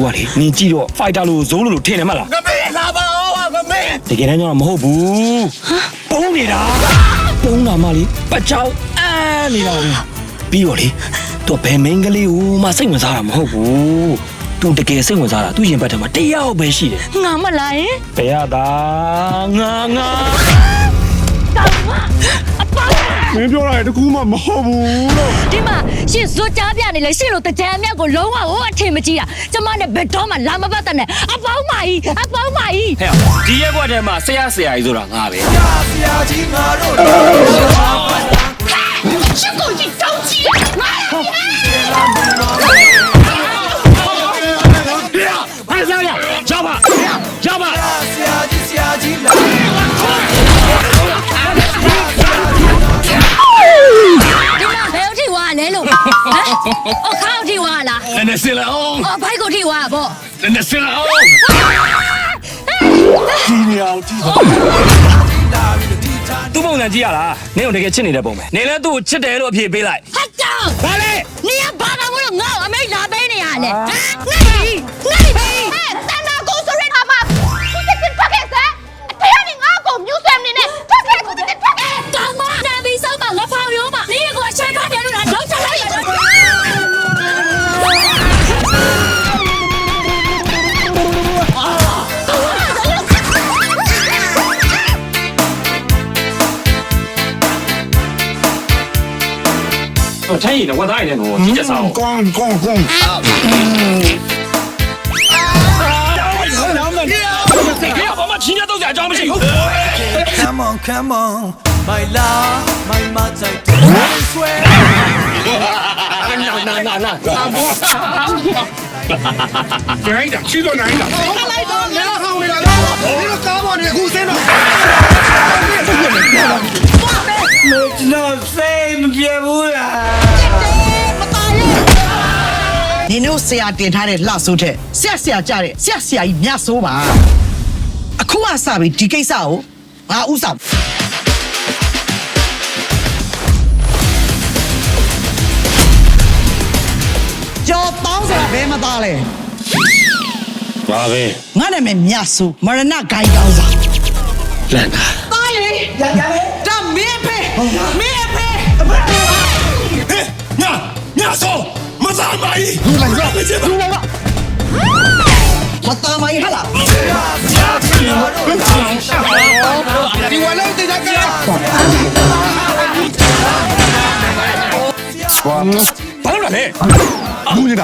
ကိုကလေနင်ကြည့်တော့ fighter လို့ဇုံးလို့ထင်တယ်မလားငမေးလာပါဦးငမေးတကယ်တမ်းကျတော့မဟုတ်ဘူးပုံးနေတာပုံးတာမှလေပတ်ချောင်းအန်းနေတာပြီးတော့လေသူဘယ်မင်းကလေးကိုမှစိတ်ဝင်စားတာမဟုတ်ဘူးသူတကယ်စိတ်ဝင်စားတာသူရင်ဘတ်ထဲမှာတယောက်ပဲရှိတယ်ငါမလားယင်ဘယ်ရတာငါတောင်မအပေါင်းမင်းပြောတာတကူမှမဟုတ်ဘူးလို့ဒီမှာရှင်ဇွတ်ကြားပြနေလေရှင်တို့တကြံအမြောက်ကိုလုံးဝဟိုအထင်မကြီးတာကျမနဲ့ဘယ်တော့မှလာမပတ်တဲ့နဲ့အပေါင်းမကြီးဟဲ့ဒီရက်ကွက်ထဲမှာဆရာကြီးဆိုတာငါပဲဆရာကြီးငါတို့ရှင်ကိုကြီးတောင်းကြည့်ငါ叫吧！ဆရာကြီးလာဒီမှာဘယ်ထိဝါလဲလို့ဟမ်အော်ခေါင်းထိဝါလားနည်းစလာအောင်အော်ဘိုက်ကိုထိဝါပေါ့နည်းစလာအောင်ဒီနေအောင်ဒီသူ့ပုံစံကြည့်ရလားနင်းကိုတကယ်ချစ်နေတဲ့ပုံပဲနင်းလည်းသူ့ကိုချစ်တယ်လို့အဖြေပေးလိုက်ဟတ်တောင်းဘာလဲနင်ကဘာမှမလို့ငါ့အမေလာပေးနေရလဲဟမ်ငါတန်နာကိုဆိုရတာမှာသူစစ်စစ်ထွက်ခဲ့စမ်းအဖေကငါ့ကိုမြူးဆွဲမနေနဲ့ထွက်ခဲ့ကိုစစ်စစ်ထွက်ခဲ့တောင်းမနန်ပြီးစောက်ပါငါဖောင်ရောပါနင်ကိုအချိန်ခါတယ်လို့လားလောက်ချလိုက်ရတယ်陈毅的，我答应你，我直接烧。光。不要把我亲家都在装不行。Come on, my love, my mother, swear。哪一点？去做哪一点？你要看回来了，你要搞我，你哭谁了？那飞唔ပြေဘူးလားနင်တို့ဆရာတင်ထားတဲ့လှဆိုးတဲ့ဆရာကြတဲ့ဆရာကြီးမြတ်ဆိုးပါအခုမှစပြီးဒီကိစ္စကိုငါဥဆောင်ကြော်တောင်းဆိုတာဘယ်မှာသားလဲဘာပဲငါနာမည်မြတ်ဆိုးမရဏဂိုင်းကောင်းစားလန့်တာသားလေရဒါမင်းဖေဟဲ့ညဆောမစားမိုင်းดู来了မသားမကြီးဟလား你完了，这家干。ဘာလို့လဲ不知道。